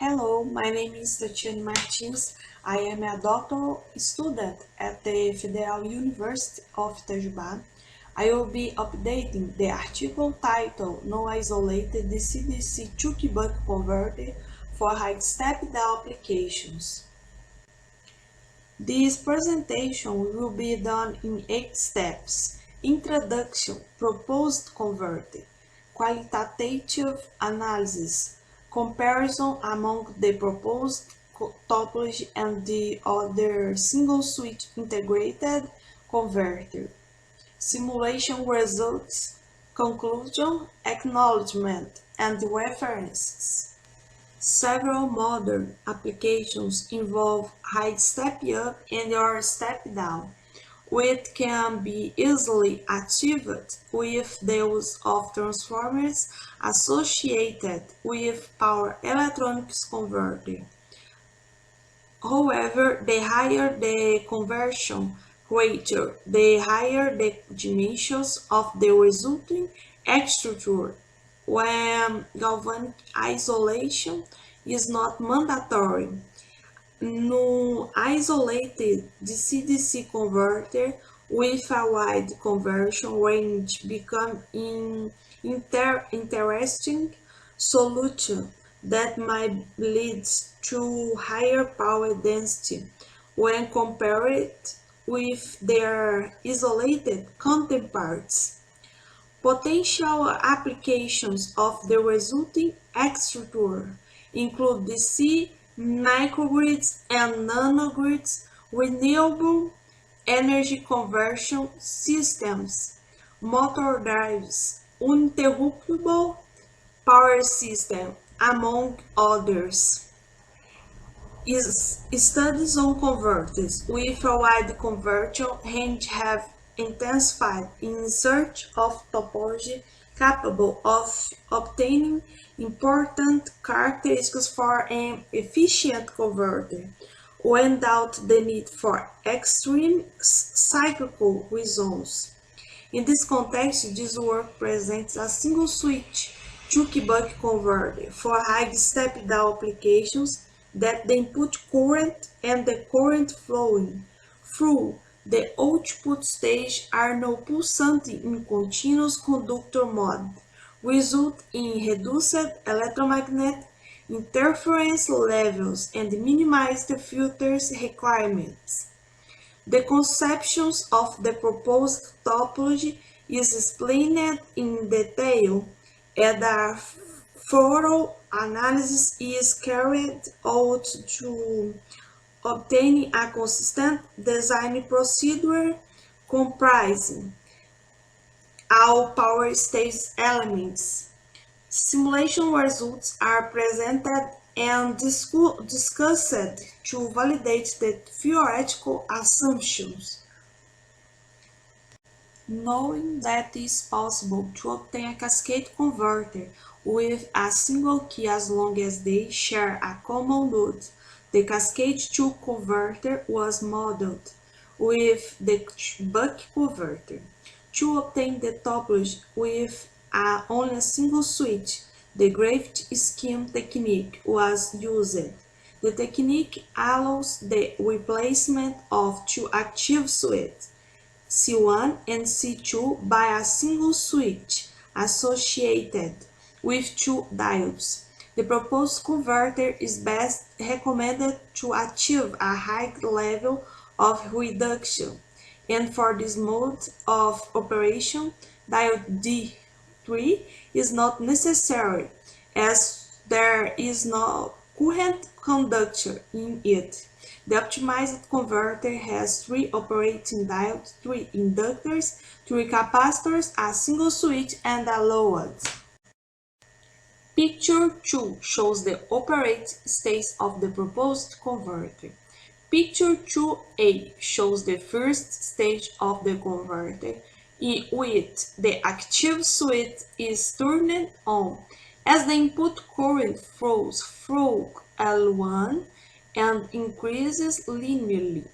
Hello, my name is Tatiane Martins. I am a doctoral student at the Federal University of Ćuk-Buck. I will be updating the article titled No Isolated DC-DC Ćuk-Buck Converter for High-Step DAO Applications. This presentation will be done in 8 steps. Introduction, Proposed Converter, Qualitative Analysis, Comparison among the proposed topology and the other single-switch integrated converter, Simulation results, Conclusion, Acknowledgement, and references. Several modern applications involve high step up and or step down, which can be easily achieved with the use of transformers associated with power electronics converter. However, the higher the conversion ratio, the higher the dimensions of the resulting structure, when galvanic isolation is not mandatory. No isolated DC-DC converter with a wide conversion range become an interesting solution that might lead to higher power density when compared with their isolated counterparts. Potential applications of the resulting structure include DC, microgrids and nanogrids, renewable energy conversion systems, motor drives, uninterruptible power system, among others. Studies on converters with a wide conversion range have intensified in search of topology capable of obtaining important characteristics for an efficient converter, without the need for extreme cyclical results. In this context, this work presents a single-switch Ćuk-Buck converter for high-step DAO applications that the input current and the current flowing through the output stage are now pulsating in continuous conductor mode, result in reduced electromagnetic interference levels and minimized filters requirements. The conceptions of the proposed topology is explained in detail, and a thorough analysis is carried out to obtain a consistent design procedure comprising all power stage elements. Simulation results are presented and discussed to validate the theoretical assumptions. Knowing that it is possible to obtain a cascade converter with a single key as long as they share a common node, the Cascade Ćuk converter was modeled with the Ćuk-Buck converter. To obtain the topology with only a single switch, the Graft scheme technique was used. The technique allows the replacement of two active switches, C1 and C2, by a single switch associated with two diodes. The proposed converter is best recommended to achieve a high level of reduction, and for this mode of operation, diode D3 is not necessary, as there is no current conductor in it. The optimized converter has 3 operating diodes, 3 inductors, 3 capacitors, a single switch, and a load. Picture 2 shows the operating state of the proposed converter. Picture 2a shows the first stage of the converter, in which the active switch is turned on as the input current flows through L1 and increases linearly.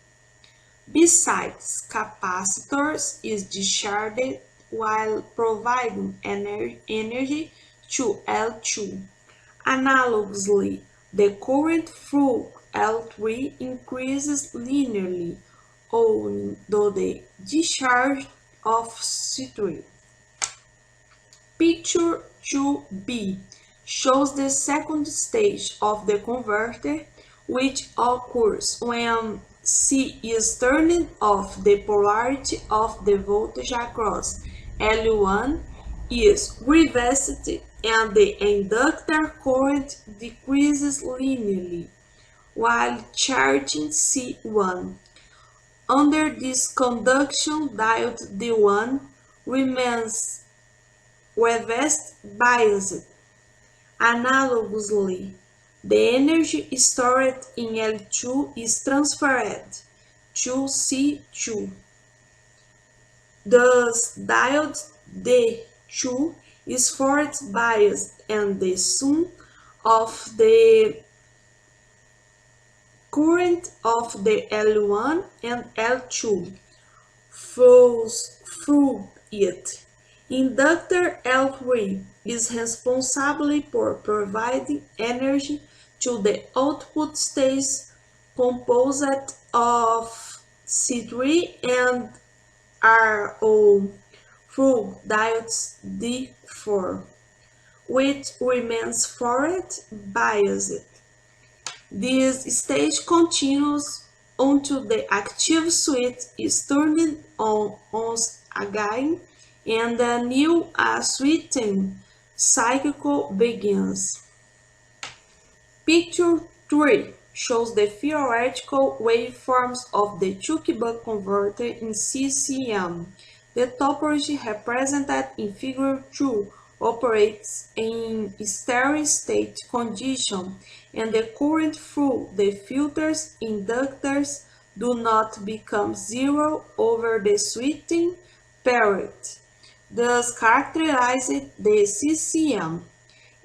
Besides, capacitors is discharged while providing energy to L2. Analogously, The current through L3 increases linearly, owing to the discharge of C3. Picture 2b shows the second stage of the converter, which occurs when C is turned off. The polarity of the voltage across L1 is reversed and the inductor current decreases linearly while charging C1. Under this conduction, diode D1 remains reverse biased. Analogously, the energy stored in L2 is transferred to C2. Thus, diode D2 is forward biased, and the sum of the current of the L1 and L2 flows through it. Inductor L3 is responsible for providing energy to the output stage composed of C3 and RO through diodes D4, which remains forward biased. This stage continues until the active switch is turned on once again and a new switching cycle begins. Picture 3 shows the theoretical waveforms of the Ćuk-Buck converter in CCM. The topology represented in Figure 2 operates in steady-state condition, and the current through the filter's inductors do not become zero over the switching period, thus characterizing the CCM.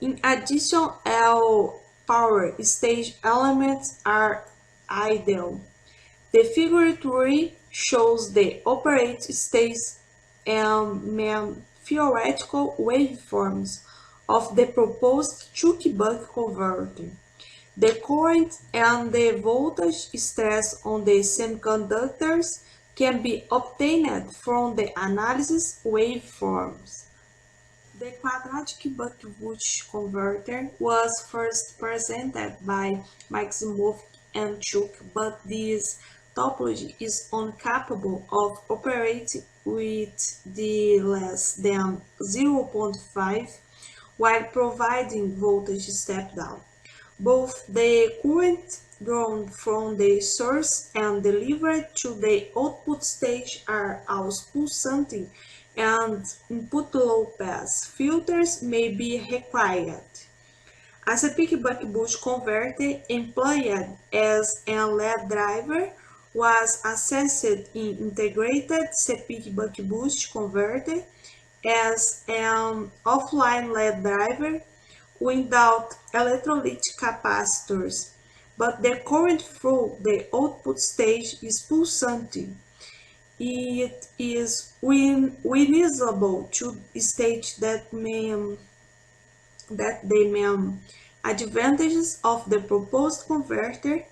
In addition, all power stage elements are ideal. The Figure 3 shows the operate stage and theoretical waveforms of the proposed Ćuk-Buck converter. The current and the voltage stress on the semiconductors can be obtained from the analysis waveforms. The quadratic buck-boost converter was first presented by Maximoff and Ćuk, but this topology is incapable of operating with the less than 0.5 while providing voltage step down. Both the current drawn from the source and delivered to the output stage are also pulsating, and input low-pass filters may be required. As a peak buck-boost converter employed as a LED driver was assessed in integrated CPIC buck-boost converter as an offline LED driver without electrolytic capacitors, but the current through the output stage is pulsating. It is reasonable to state that the main advantages of the proposed converter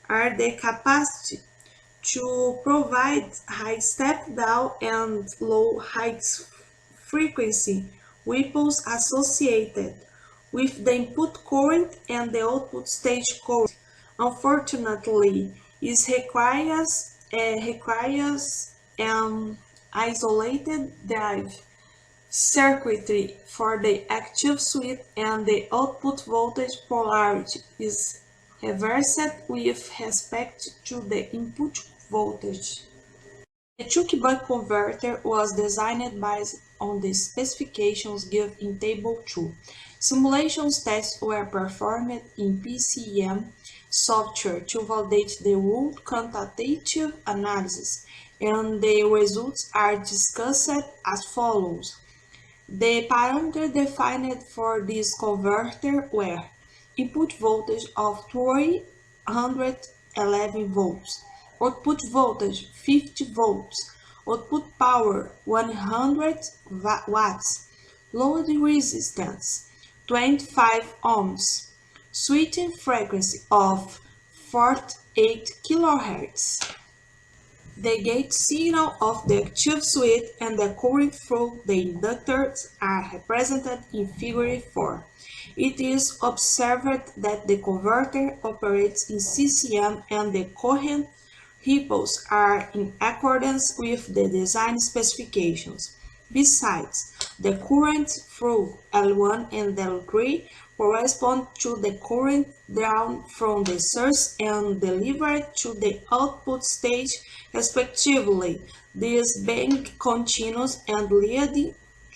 are the capacity to provide high step down and low high frequency ripples associated with the input current and the output stage current. Unfortunately, it requires an isolated drive circuitry for the active switch, and the output voltage polarity is reversed with respect to the input voltage. The Ćuk-Buck converter was designed based on the specifications given in Table 2. Simulation tests were performed in PCM software to validate the root quantitative analysis, and the results are discussed as follows. The parameters defined for this converter were input voltage of 311 volts, output voltage 50 volts, output power 100 watts, load resistance 25 ohms, switching frequency of 48 kHz. The gate signal of the active switch and the current through the inductors are represented in Figure 4. It is observed that the converter operates in CCM and the current ripples are in accordance with the design specifications. Besides, the current through L1 and L3 correspond to the current drawn from the source and delivered to the output stage respectively, this being continuous and leading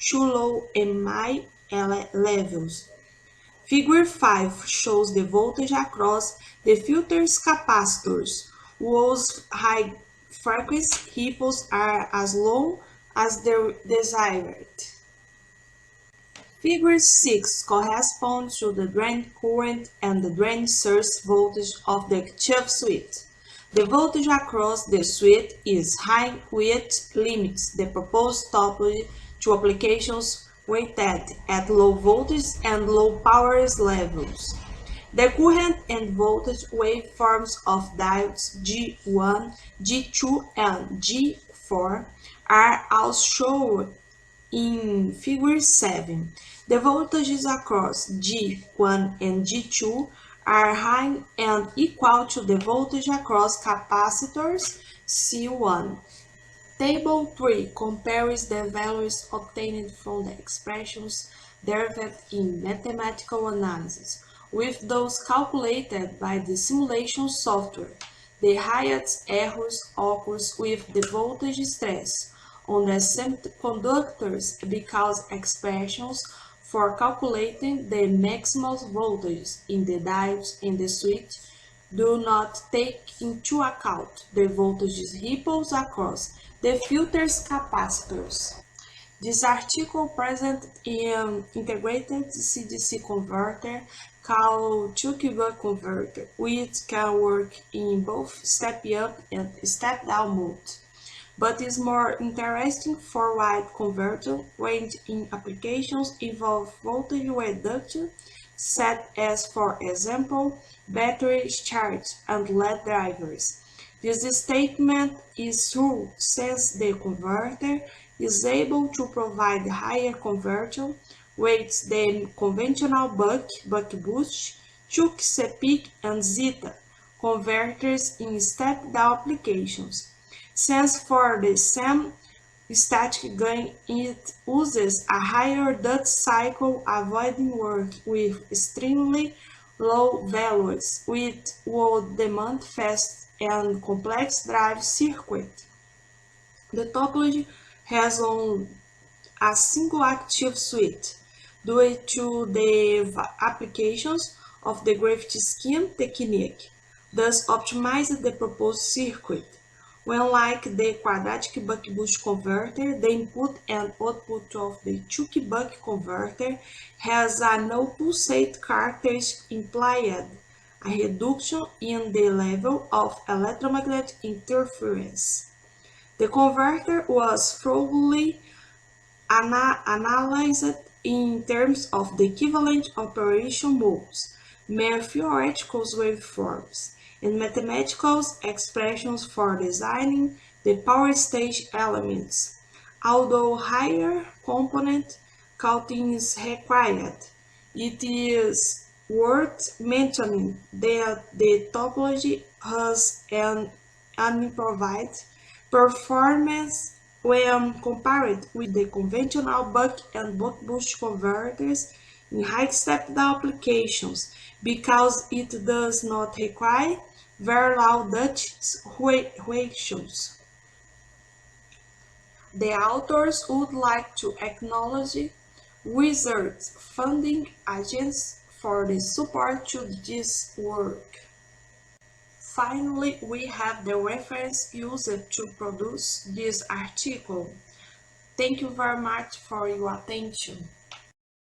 to low and high levels. Figure 5 shows the voltage across the filter's capacitors, whose high frequency ripples are as low as the desired. Figure 6 corresponds to the drain current and the drain source voltage of the active switch. The voltage across the switch is high, which limits the proposed topology to applications weighted at low voltage and low power levels. The current and voltage waveforms of diodes G1, G2, and G4 are also shown in Figure 7. The voltages across G1 and G2 are high and equal to the voltage across capacitors C1. Table 3 compares the values obtained from the expressions derived in mathematical analysis with those calculated by the simulation software. The highest errors occur with the voltage stress on the semiconductors because expressions for calculating the maximum voltage in the diodes and the switch do not take into account the voltage ripples across the filter's capacitors. This article presents an integrated DC-DC converter called Ćuk-Buck converter, which can work in both step-up and step-down mode, but is more interesting for wide converter range in applications involve voltage reduction, such as, for example, battery charge and LED drivers. This statement is true since the converter is able to provide higher conversion rates than conventional buck-boost, Ćuk-Buck, and Zeta converters in step-down applications. Since for the same static gain it uses a higher duty cycle, avoiding work with extremely low values, which would demand fast and complex drive circuit. The topology has on a single active switch due to the applications of the gravity scheme technique, thus optimizes the proposed circuit. Unlike the quadratic buck-boost converter, the input and output of the Ćuk-Buck converter has a no pulsate characteristic implied a reduction in the level of electromagnetic interference. The converter was thoroughly analyzed in terms of the equivalent operation modes, mere theoretical waveforms, and mathematical expressions for designing the power stage elements. Although higher component counting is required, it is worth mentioning that the topology has an unimproved performance when compared with the conventional buck and buck-boost converters in high step-down applications because it does not require very low duty ratios. The authors would like to acknowledge research funding agents for the support to this work. Finally, we have the reference used to produce this article. Thank you very much for your attention.